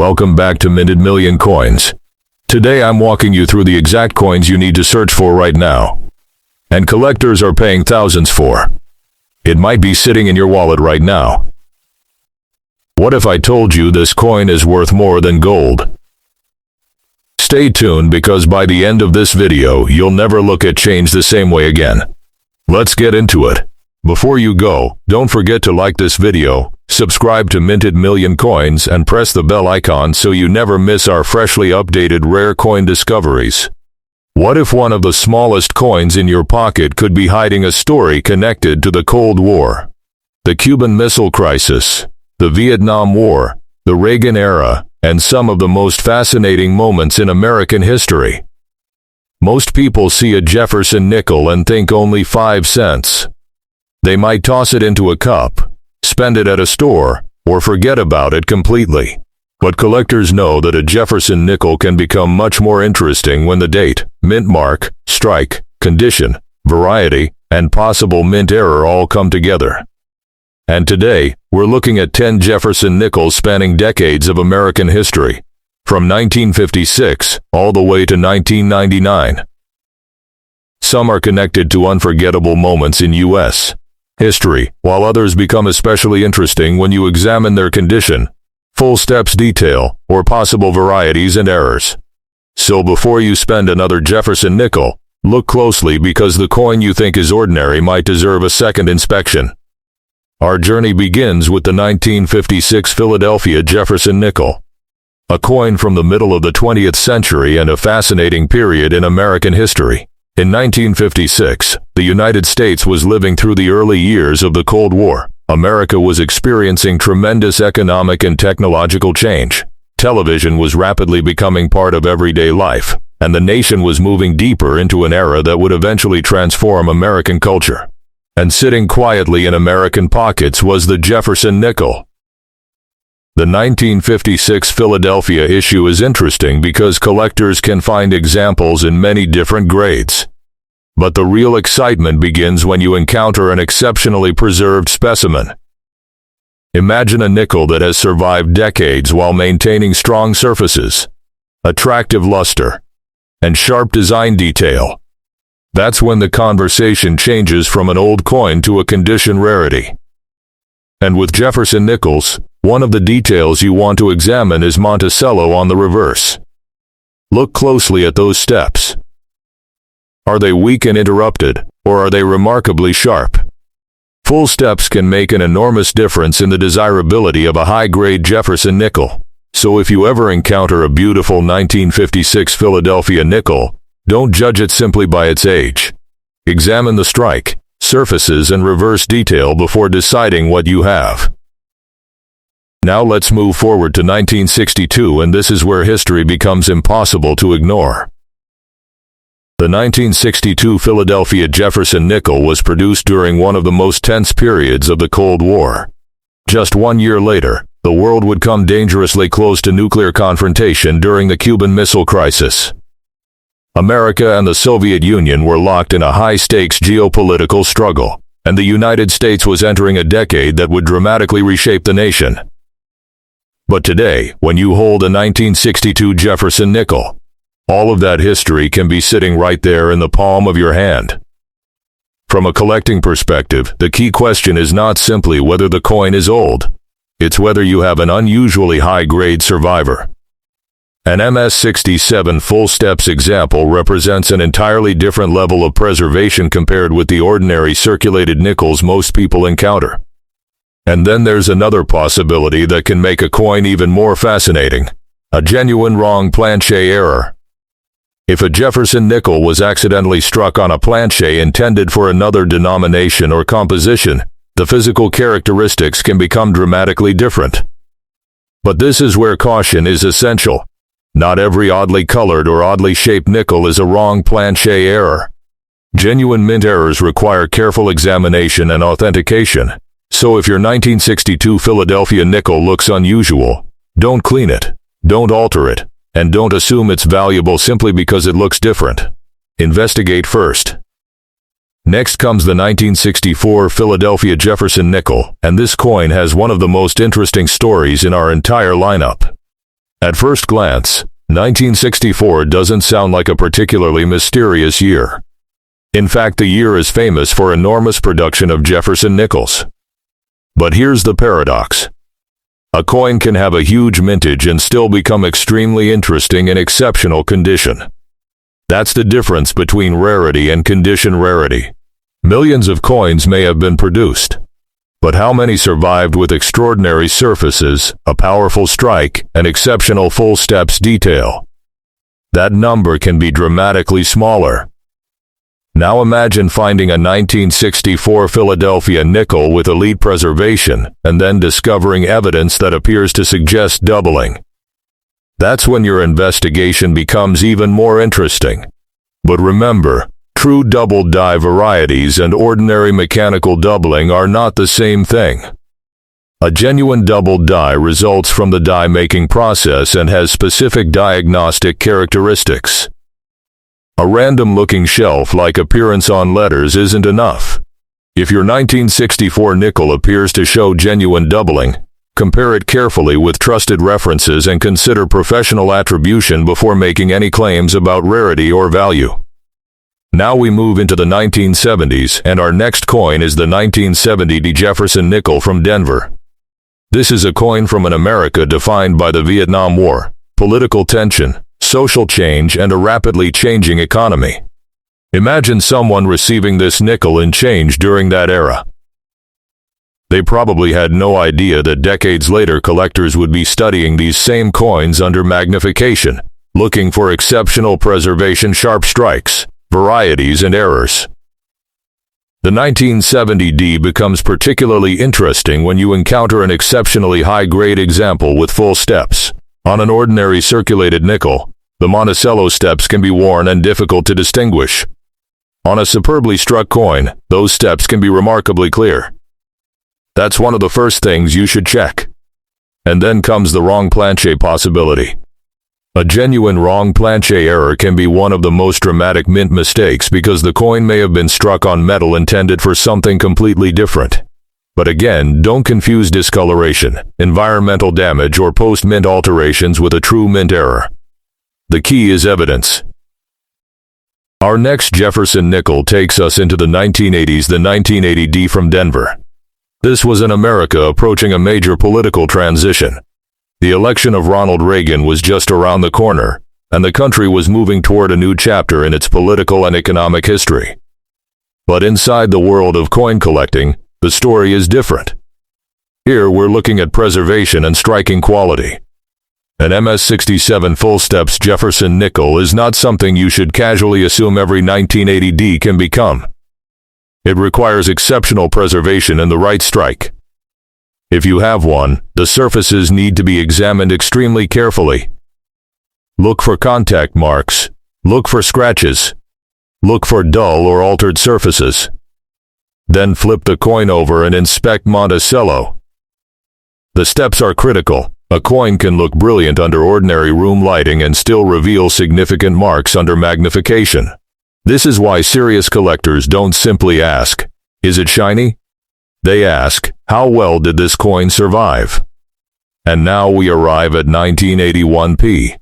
welcome back to Minted Million Coins. Today I'm walking you through the exact coins you need to search for right now. And collectors are paying thousands for. It might be sitting in your wallet right now. What if I told you this coin is worth more than gold? Stay tuned because by the end of this video you'll never look at change the same way again. Let's get into it. Before you go, don't forget to like this video, subscribe to Minted Million Coins and press the bell icon so you never miss our freshly updated rare coin discoveries. What if one of the smallest coins in your pocket could be hiding a story connected to the Cold War, the Cuban Missile Crisis, the Vietnam War, the Reagan era, and some of the most fascinating moments in American history? Most people see a Jefferson nickel and think only 5 cents. They might toss it into a cup, spend it at a store, or forget about it completely. But collectors know that a Jefferson nickel can become much more interesting when the date, mint mark, strike, condition, variety, and possible mint error all come together. And today, we're looking at 10 Jefferson nickels spanning decades of American history, from 1956 all the way to 1999. Some are connected to unforgettable moments in U.S. history, while others become especially interesting when you examine their condition, full steps detail, or possible varieties and errors. So before you spend another Jefferson nickel, look closely because the coin you think is ordinary might deserve a second inspection. Our journey begins with the 1956 Philadelphia Jefferson Nickel, a coin from the middle of the 20th century and a fascinating period in American history. In 1956, the United States was living through the early years of the Cold War. America was experiencing tremendous economic and technological change. Television was rapidly becoming part of everyday life, and the nation was moving deeper into an era that would eventually transform American culture. And sitting quietly in American pockets was the Jefferson nickel. The 1956 Philadelphia issue is interesting because collectors can find examples in many different grades. But the real excitement begins when you encounter an exceptionally preserved specimen. Imagine a nickel that has survived decades while maintaining strong surfaces, attractive luster, and sharp design detail. That's when the conversation changes from an old coin to a condition rarity. And with Jefferson nickels, one of the details you want to examine is Monticello on the reverse. Look closely at those steps. Are they weak and interrupted, or are they remarkably sharp? Full steps can make an enormous difference in the desirability of a high-grade Jefferson nickel. So if you ever encounter a beautiful 1956 Philadelphia nickel, don't judge it simply by its age. Examine the strike, surfaces, and reverse detail before deciding what you have. Now let's move forward to 1962, and this is where history becomes impossible to ignore. The 1962 Philadelphia Jefferson Nickel was produced during one of the most tense periods of the Cold War. Just 1 year later, the world would come dangerously close to nuclear confrontation during the Cuban Missile Crisis. America and the Soviet Union were locked in a high-stakes geopolitical struggle, and the United States was entering a decade that would dramatically reshape the nation. But today, when you hold a 1962 Jefferson nickel, all of that history can be sitting right there in the palm of your hand. From a collecting perspective, the key question is not simply whether the coin is old. It's whether you have an unusually high-grade survivor. An MS-67 full steps example represents an entirely different level of preservation compared with the ordinary circulated nickels most people encounter. And then there's another possibility that can make a coin even more fascinating: a genuine wrong-planchet error. If a Jefferson nickel was accidentally struck on a planchet intended for another denomination or composition, the physical characteristics can become dramatically different. But this is where caution is essential. Not every oddly colored or oddly shaped nickel is a wrong-planchet error. Genuine mint errors require careful examination and authentication. So if your 1962 Philadelphia nickel looks unusual, don't clean it, don't alter it, and don't assume it's valuable simply because it looks different. Investigate first. Next comes the 1964 Philadelphia Jefferson Nickel, and this coin has one of the most interesting stories in our entire lineup. At first glance, 1964 doesn't sound like a particularly mysterious year. In fact, the year is famous for enormous production of Jefferson Nickels. But here's the paradox. A coin can have a huge mintage and still become extremely interesting in exceptional condition. That's the difference between rarity and condition rarity. Millions of coins may have been produced, but how many survived with extraordinary surfaces, a powerful strike, and exceptional full steps detail? That number can be dramatically smaller. Now imagine finding a 1964 Philadelphia nickel with elite preservation, and then discovering evidence that appears to suggest doubling. That's when your investigation becomes even more interesting. But remember, true double die varieties and ordinary mechanical doubling are not the same thing. A genuine double die results from the die-making process and has specific diagnostic characteristics. A random-looking shelf-like appearance on letters isn't enough. If your 1964 nickel appears to show genuine doubling, compare it carefully with trusted references and consider professional attribution before making any claims about rarity or value. Now we move into the 1970s, and our next coin is the 1970 Jefferson Nickel from Denver. This is a coin from an America defined by the Vietnam War, political tension, social change, and a rapidly changing economy. Imagine someone receiving this nickel in change during that era. They probably had no idea that decades later collectors would be studying these same coins under magnification, looking for exceptional preservation, sharp strikes, varieties, and errors. The 1970D becomes particularly interesting when you encounter an exceptionally high-grade example with full steps. On an ordinary circulated nickel, the Monticello steps can be worn and difficult to distinguish. On a superbly struck coin, those steps can be remarkably clear. That's one of the first things you should check. And then comes the wrong-planchet possibility. A genuine wrong-planchet error can be one of the most dramatic mint mistakes because the coin may have been struck on metal intended for something completely different. But again, don't confuse discoloration, environmental damage, or post-mint alterations with a true mint error. The key is evidence. Our next Jefferson nickel takes us into the 1980s, the 1980D from Denver. This was an America approaching a major political transition. The election of Ronald Reagan was just around the corner, and the country was moving toward a new chapter in its political and economic history. But inside the world of coin collecting, the story is different. Here we're looking at preservation and striking quality. An MS-67 full steps Jefferson nickel is not something you should casually assume every 1980D can become. It requires exceptional preservation and the right strike. If you have one, the surfaces need to be examined extremely carefully. Look for contact marks. Look for scratches. Look for dull or altered surfaces. Then flip the coin over and inspect Monticello. The steps are critical. A coin can look brilliant under ordinary room lighting and still reveal significant marks under magnification. This is why serious collectors don't simply ask, "Is it shiny?" They ask, "How well did this coin survive?" And now we arrive at 1981P.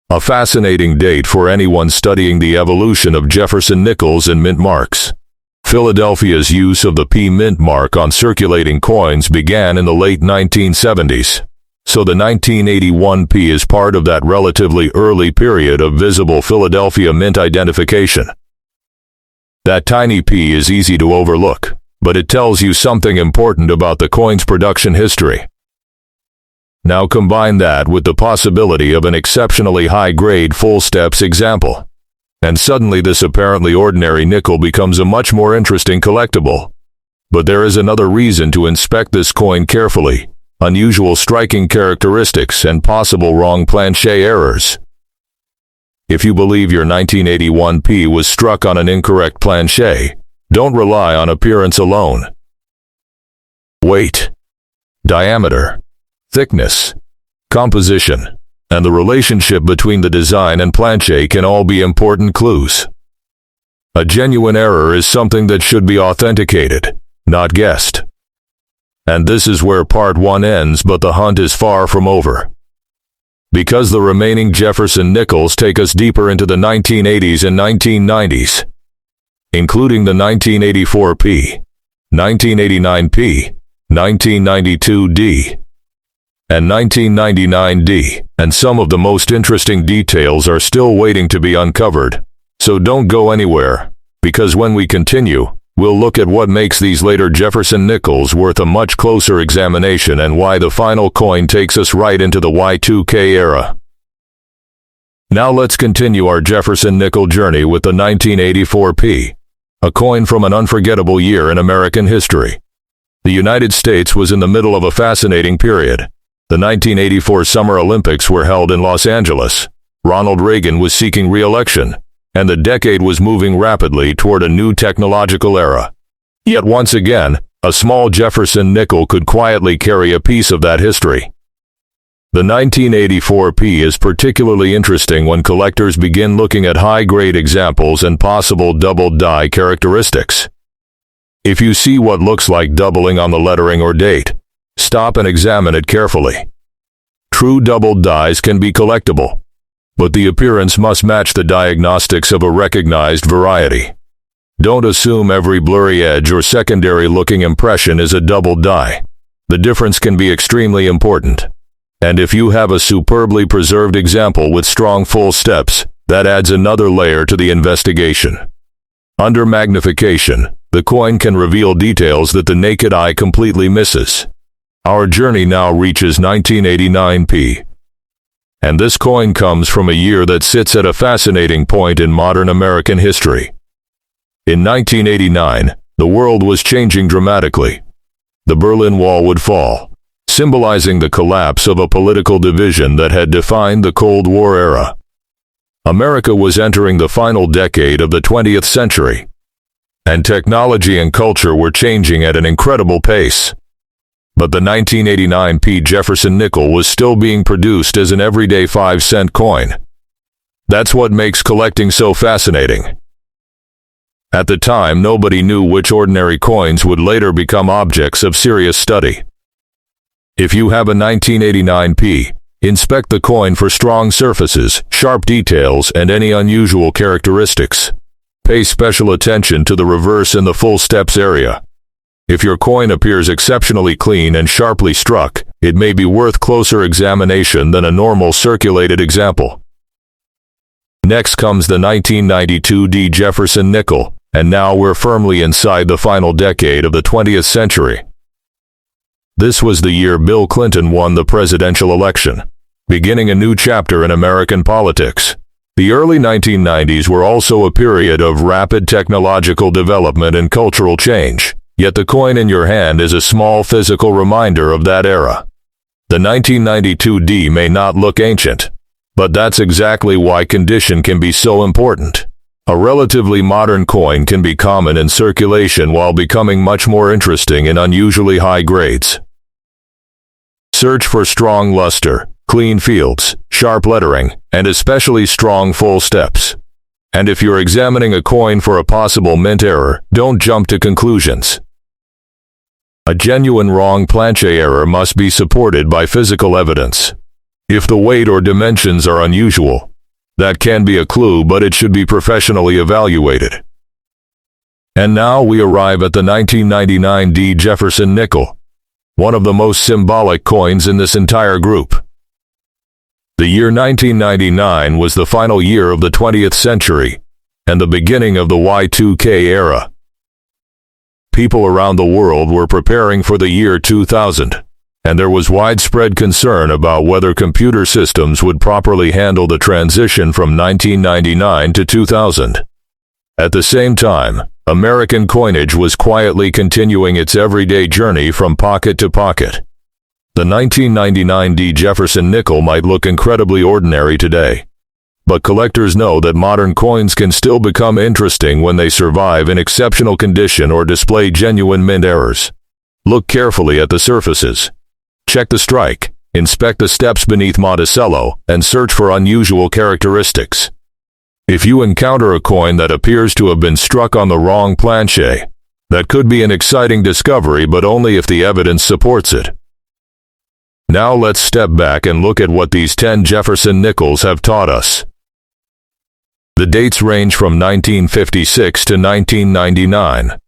A fascinating date for anyone studying the evolution of Jefferson nickels and mint marks. Philadelphia's use of the P mint mark on circulating coins began in the late 1970s. So the 1981P is part of that relatively early period of visible Philadelphia mint identification. That tiny P is easy to overlook, but it tells you something important about the coin's production history. Now combine that with the possibility of an exceptionally high-grade full steps example, and suddenly this apparently ordinary nickel becomes a much more interesting collectible. But there is another reason to inspect this coin carefully: unusual striking characteristics and possible wrong-planchet errors. If you believe your 1981P was struck on an incorrect planchet, don't rely on appearance alone. Weight, diameter, thickness, composition, and the relationship between the design and planchet can all be important clues. A genuine error is something that should be authenticated, not guessed. And this is where part 1 ends, but the hunt is far from over. because the remaining Jefferson Nickels take us deeper into the 1980s and 1990s, including the 1984P, 1989P, 1992D, and 1999D, and some of the most interesting details are still waiting to be uncovered. So don't go anywhere, because when we continue, we'll look at what makes these later Jefferson Nickels worth a much closer examination and why the final coin takes us right into the Y2K era. Now let's continue our Jefferson Nickel journey with the 1984P, a coin from an unforgettable year in American history. The United States was in the middle of a fascinating period. The 1984 Summer Olympics were held in Los Angeles. Ronald Reagan was seeking re-election, and the decade was moving rapidly toward a new technological era. Yet once again, a small Jefferson nickel could quietly carry a piece of that history. The 1984P is particularly interesting when collectors begin looking at high-grade examples and possible double die characteristics. If you see what looks like doubling on the lettering or date, stop and examine it carefully. True double dies can be collectible, but the appearance must match the diagnostics of a recognized variety. Don't assume every blurry edge or secondary-looking impression is a double die. The difference can be extremely important. And if you have a superbly preserved example with strong full steps, that adds another layer to the investigation. Under magnification, the coin can reveal details that the naked eye completely misses. Our journey now reaches 1989P. And this coin comes from a year that sits at a fascinating point in modern American history. In 1989, the world was changing dramatically. The Berlin Wall would fall, symbolizing the collapse of a political division that had defined the Cold War era. America was entering the final decade of the 20th century, and technology and culture were changing at an incredible pace. But the 1989P Jefferson Nickel was still being produced as an everyday 5-cent coin. That's what makes collecting so fascinating. At the time, nobody knew which ordinary coins would later become objects of serious study. If you have a 1989P, inspect the coin for strong surfaces, sharp details, and any unusual characteristics. Pay special attention to the reverse and the full steps area. If your coin appears exceptionally clean and sharply struck, it may be worth closer examination than a normal circulated example. Next comes the 1992D Jefferson Nickel, and now we're firmly inside the final decade of the 20th century. This was the year Bill Clinton won the presidential election, beginning a new chapter in American politics. The early 1990s were also a period of rapid technological development and cultural change. Yet the coin in your hand is a small physical reminder of that era. The 1992D may not look ancient, but that's exactly why condition can be so important. A relatively modern coin can be common in circulation while becoming much more interesting in unusually high grades. Search for strong luster, clean fields, sharp lettering, and especially strong full steps. And if you're examining a coin for a possible mint error, don't jump to conclusions. A genuine wrong-planchet error must be supported by physical evidence. If the weight or dimensions are unusual, that can be a clue, but it should be professionally evaluated. And now we arrive at the 1999D Jefferson Nickel, one of the most symbolic coins in this entire group. The year 1999 was the final year of the 20th century, and the beginning of the Y2K era. People around the world were preparing for the year 2000, and there was widespread concern about whether computer systems would properly handle the transition from 1999 to 2000. At the same time, American coinage was quietly continuing its everyday journey from pocket to pocket. The 1999D Jefferson Nickel might look incredibly ordinary today, but collectors know that modern coins can still become interesting when they survive in exceptional condition or display genuine mint errors. Look carefully at the surfaces. Check the strike, inspect the steps beneath Monticello, and search for unusual characteristics. If you encounter a coin that appears to have been struck on the wrong planchet, that could be an exciting discovery, but only if the evidence supports it. Now let's step back and look at what these 10 Jefferson Nickels have taught us. The dates range from 1956 to 1999.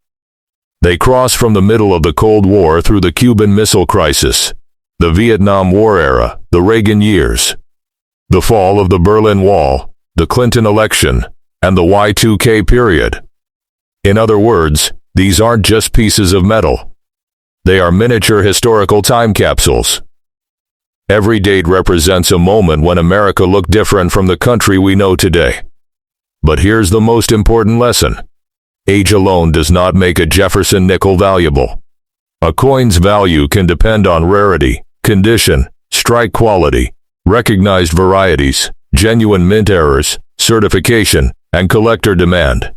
They cross from the middle of the Cold War through the Cuban Missile Crisis, the Vietnam War era, the Reagan years, the fall of the Berlin Wall, the Clinton election, and the Y2K period. In other words, these aren't just pieces of metal. They are miniature historical time capsules. Every date represents a moment when America looked different from the country we know today. But here's the most important lesson. Age alone does not make a Jefferson nickel valuable. A coin's value can depend on rarity, condition, strike quality, recognized varieties, genuine mint errors, certification, and collector demand.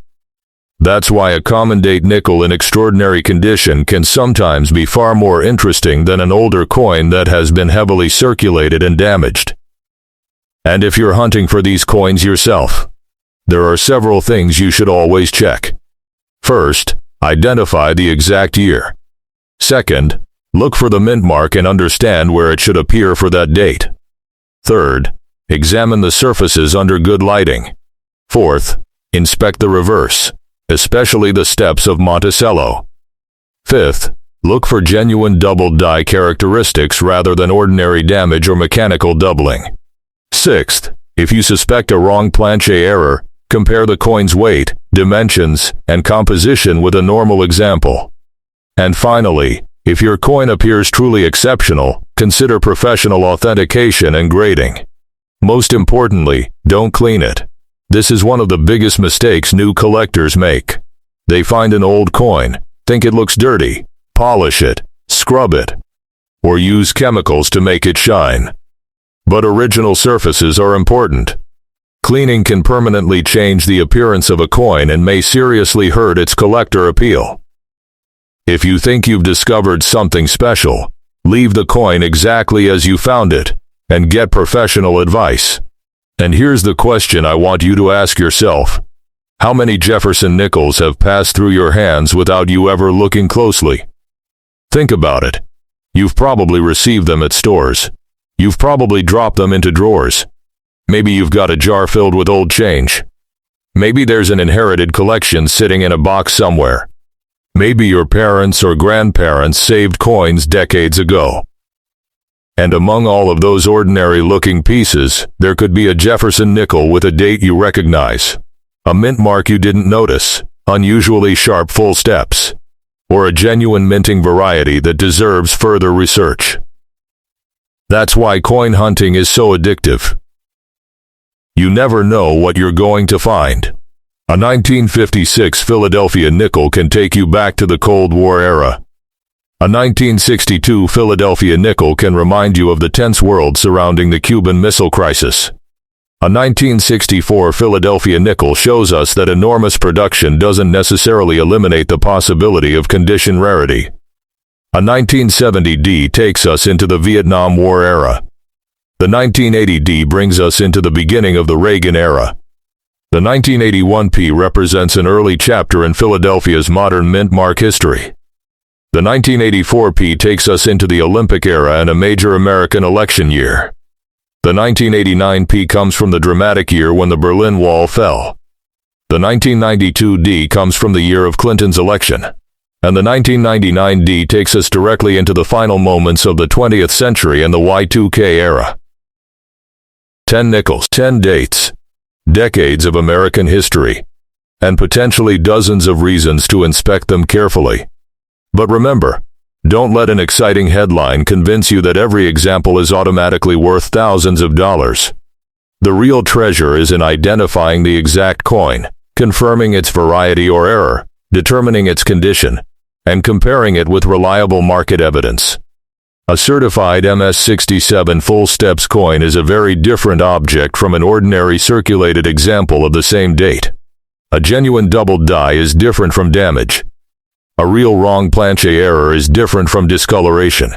That's why a common date nickel in extraordinary condition can sometimes be far more interesting than an older coin that has been heavily circulated and damaged. And if you're hunting for these coins yourself, there are several things you should always check. First, identify the exact year. Second, look for the mint mark and understand where it should appear for that date. Third, examine the surfaces under good lighting. Fourth, inspect the reverse, especially the steps of Monticello. Fifth, look for genuine doubled die characteristics rather than ordinary damage or mechanical doubling. Sixth, if you suspect a wrong-planchet error, compare the coin's weight, dimensions, and composition with a normal example. And finally, if your coin appears truly exceptional, consider professional authentication and grading. Most importantly, don't clean it. This is one of the biggest mistakes new collectors make. They find an old coin, think it looks dirty, polish it, scrub it, or use chemicals to make it shine. But original surfaces are important. Cleaning can permanently change the appearance of a coin and may seriously hurt its collector appeal. If you think you've discovered something special, leave the coin exactly as you found it, and get professional advice. And here's the question I want you to ask yourself. How many Jefferson Nickels have passed through your hands without you ever looking closely? Think about it. You've probably received them at stores. You've probably dropped them into drawers. Maybe you've got a jar filled with old change. Maybe there's an inherited collection sitting in a box somewhere. Maybe your parents or grandparents saved coins decades ago. And among all of those ordinary-looking pieces, there could be a Jefferson nickel with a date you recognize, a mint mark you didn't notice, unusually sharp full steps, or a genuine minting variety that deserves further research. That's why coin hunting is so addictive. You never know what you're going to find. A 1956 Philadelphia nickel can take you back to the Cold War era. A 1962 Philadelphia nickel can remind you of the tense world surrounding the Cuban Missile Crisis. A 1964 Philadelphia nickel shows us that enormous production doesn't necessarily eliminate the possibility of condition rarity. A 1970 D takes us into the Vietnam War era. The 1980 D brings us into the beginning of the Reagan era. The 1981 P represents an early chapter in Philadelphia's modern mint mark history. The 1984 P takes us into the Olympic era and a major American election year. The 1989 P comes from the dramatic year when the Berlin Wall fell. The 1992 D comes from the year of Clinton's election. And the 1999 D takes us directly into the final moments of the 20th century and the Y2K era. 10 nickels, 10 dates, decades of American history, and potentially dozens of reasons to inspect them carefully. But remember, don't let an exciting headline convince you that every example is automatically worth thousands of dollars. The real treasure is in identifying the exact coin, confirming its variety or error, determining its condition, and comparing it with reliable market evidence. A certified MS-67 full steps coin is a very different object from an ordinary circulated example of the same date. A genuine doubled die is different from damage. A real wrong-planchet error is different from discoloration.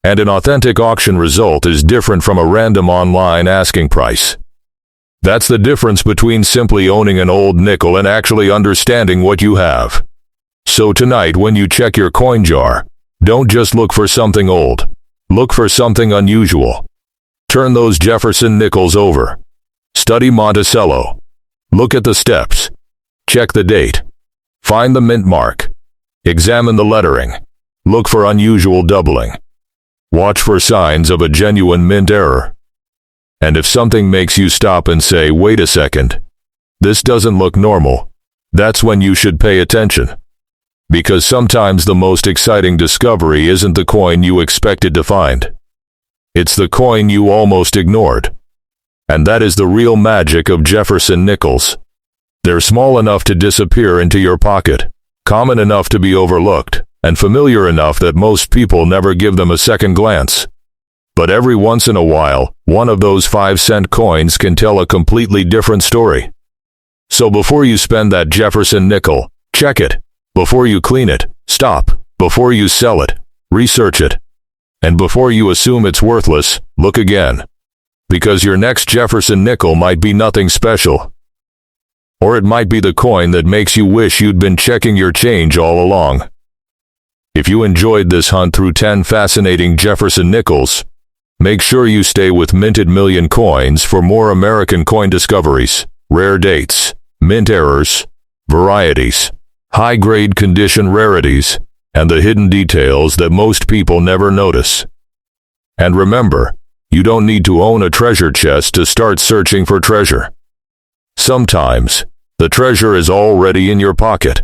And an authentic auction result is different from a random online asking price. That's the difference between simply owning an old nickel and actually understanding what you have. So tonight when you check your coin jar, don't just look for something old. Look for something unusual. Turn those Jefferson Nickels over. Study Monticello. Look at the steps. Check the date. Find the mint mark. Examine the lettering. Look for unusual doubling. Watch for signs of a genuine mint error. And if something makes you stop and say, "Wait a second, this doesn't look normal," that's when you should pay attention. Because sometimes the most exciting discovery isn't the coin you expected to find. It's the coin you almost ignored. And that is the real magic of Jefferson Nickels. They're small enough to disappear into your pocket, common enough to be overlooked, and familiar enough that most people never give them a second glance. But every once in a while, one of those 5-cent coins can tell a completely different story. So before you spend that Jefferson nickel, check it. Before you clean it, stop. Before you sell it, research it. And before you assume it's worthless, look again. Because your next Jefferson nickel might be nothing special. Or it might be the coin that makes you wish you'd been checking your change all along. If you enjoyed this hunt through 10 fascinating Jefferson Nickels, make sure you stay with Minted Million Coins for more American coin discoveries, rare dates, mint errors, varieties, high-grade condition rarities, and the hidden details that most people never notice. And remember, you don't need to own a treasure chest to start searching for treasure. Sometimes, the treasure is already in your pocket.